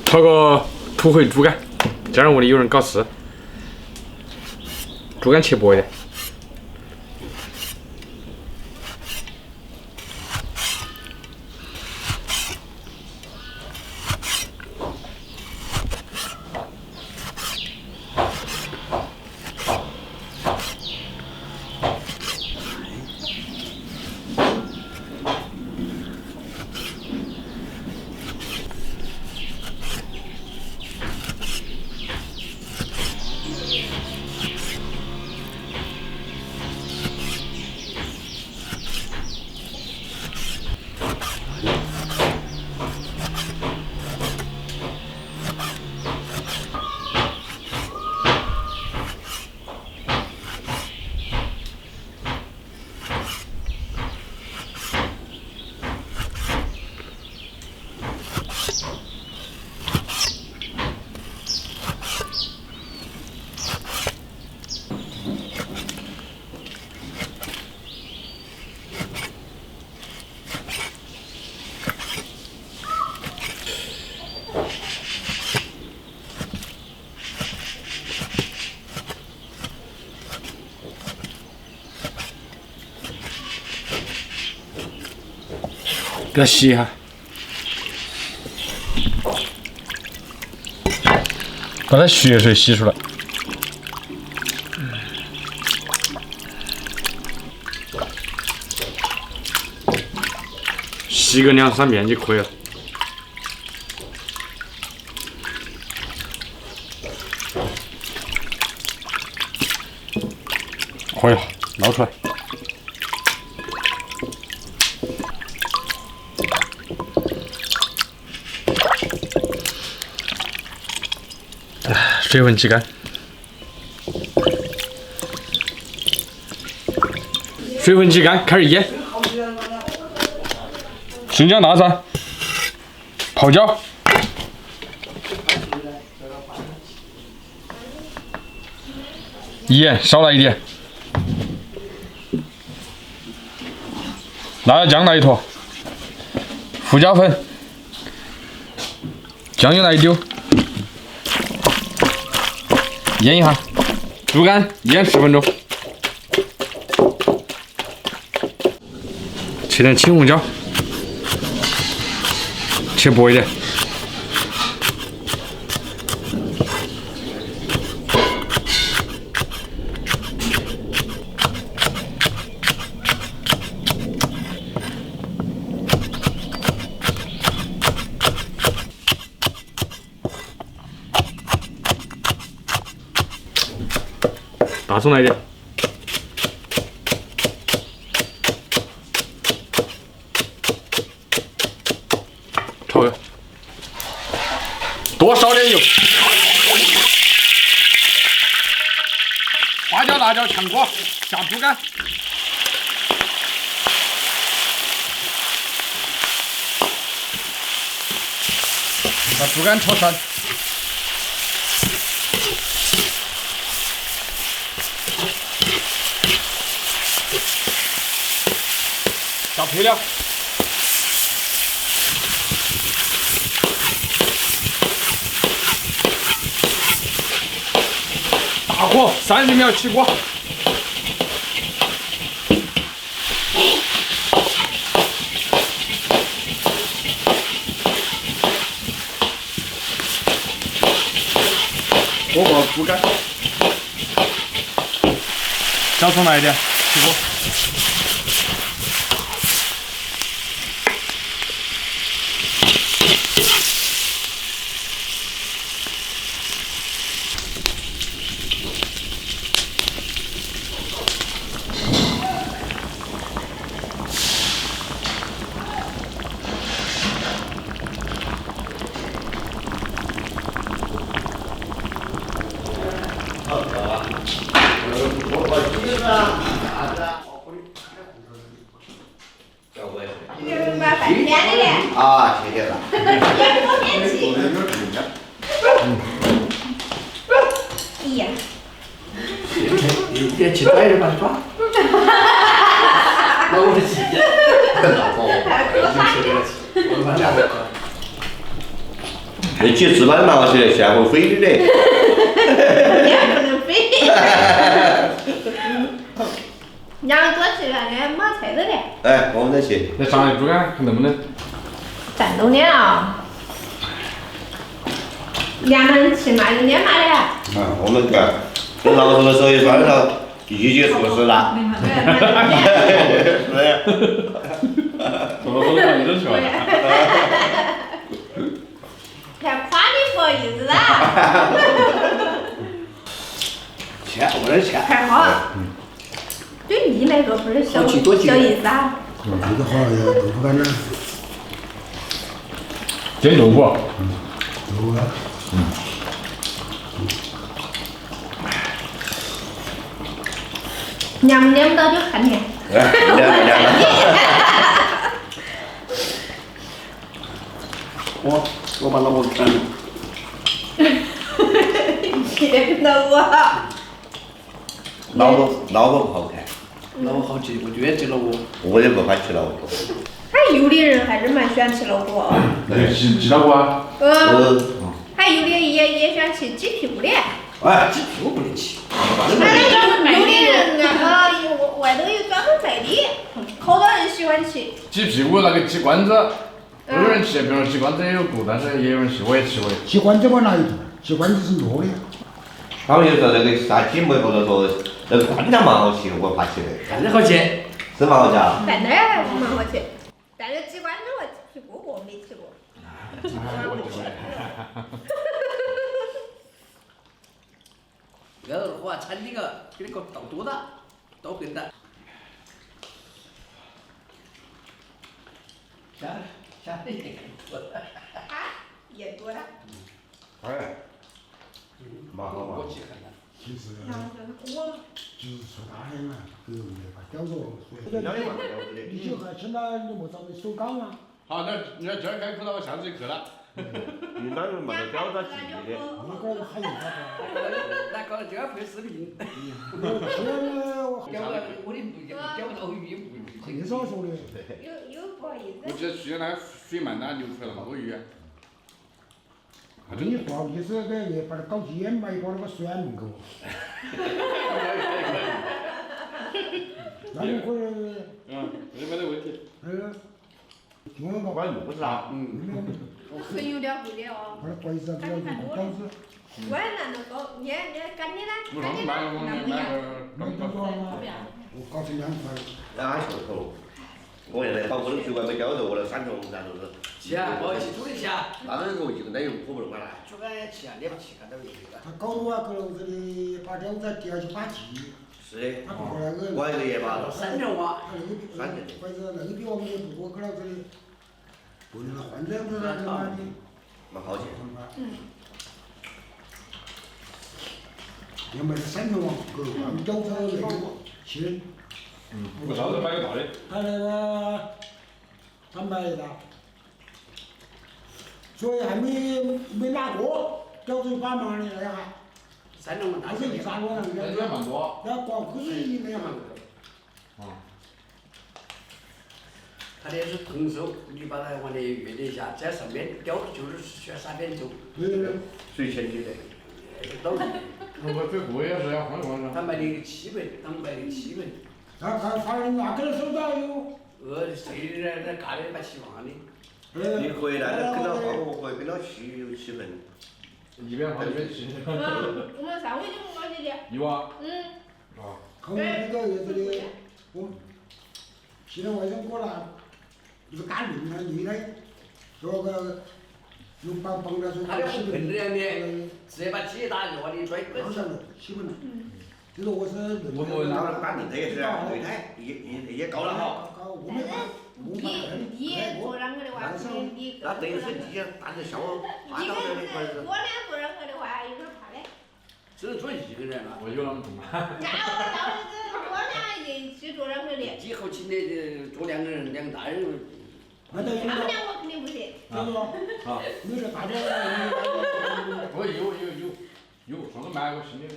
炒个土回猪肝，这样屋里有人搞事。猪肝切薄一点。 给它洗一下，把它血水洗出来。洗个2、3遍就可以了。可以了，捞出来。 水分挤干，水分挤干，开始腌。生姜、大蒜、泡椒，盐少来一点，辣椒酱来一坨，胡椒粉，酱油来一丢。 腌一下，猪肝腌10分钟，切点青红椒，切薄一点，大葱来一点，炒个，多烧点油，花椒、辣椒炝锅，下猪肝，把猪肝炒散。 加配料，大火30秒起锅，锅爆猪肝，小葱来一点，起锅。 啊，谢谢了。哎呀，别去拽着吧，抓。那我是洗的。老婆，我们俩那几只板拿起来现会飞的嘞。也不能飞。然后多吃那个马菜子的。哎，我们再去。再上来猪肝，看能不能？山东的啊。俺们起码有点嘛的。啊，我们干。跟老师的手一双手，一举出师了。我往你这去了。还夸你不好意思啊。钱我的钱。还好。对你来说不是小意思啊。这个好像豆腐干呢。煎豆腐。豆腐干。凉不到就看天。凉。我把老婆看了。见到我。老婆不好看。老婆好吃，我就爱吃老婆。我也不欢吃老婆。还有的人还是蛮喜欢吃老虎。鸡老虎啊。还有的也喜欢吃鸡屁股的。哎，鸡屁股不能吃。有的人外头有专门卖的，好多人喜欢吃。鸡屁股那个鸡冠子，有人吃，比如说鸡冠子也有毒，但是也有人吃，我也吃过的。鸡冠子我哪有毒？鸡冠子是糯的。他们有时候那个啥鸡梅或者说那个灌肠蛮好吃，我怕吃的。反正好吃。是蛮好吃啊。拌的还是蛮好吃，但是鸡冠子和鸡屁股我没吃过。要是的话，产那个给那个倒多大，倒更大。下的也多了。啊，也多了。哎。蛮好嘛。其实我就是说大人嘛，不用把屌着。你就还现在你莫找你手刚啊。好，那今儿开课了，我下次就去了。你那又没得屌着记的。那个还用啥子？那搞就要拍视频。我屌了，我的不屌到鱼不。很少说的。有不好意思。我记得去年那个水鳗那流出来了好多鱼。你不好意思，给把它搞尖嘛，一把那个酸弄给我。那你可以。这没得问题。用那个。管用是啥？很有点会的哦。把它拐上，这样子饺子。我那都搞，你赶紧的，我赶紧的，那不一样。没多少吗？我搞成2块。哪手头？我现在把我的水管没叼着，我的3条红山都是。吃啊，我一起煮的吃啊。那都是我一个人用，我不能买来。煮干也吃啊，你不吃看到没有？他搞的话，搁这里把饺子递下去把鸡。是的。他过来个。我一个也把。3条蛙。或者那个比我们也不多，搁到这里。为了换这样子来嘛的。蛮好吃。要买3条网，搁我们饺子那个切。不烧是蛮有道理。他那个他卖的，所以还没拿过，饺子把忙的那下。 3条嘛，但是1-3个人，那蛮多。要光可是1两。他那是童收，你把它往那月底下，在上面雕就是选3点钟。谁钱去的？都。我最贵也是要换换他卖的700，他们卖的700。他反正那跟他收到有。谁那干的蛮7万的。你可以来，跟他换，我可以跟他去有7分。100换170。我们上回就不搞这的。有啊。后面那个月子的，我现在外甥过来，就是干零了，你嘞，说个用绑着说他的7盆子两的，分。直接把鸡打热的拽滚上。 7分了。这个我是。我拿了干零的也是对台，也高了哈。高，我没办。你做啷个的话，你那等于是你按照效果爬到那里关是。我俩做啷个的话，有点怕的。只能做1个人嘛。我有那么重吗？然后到时我俩一起做啷个的。几口请的做2个人，2个大人。那等于。他们俩我肯定不是。就是说，你这大家。我有，上次买过新的。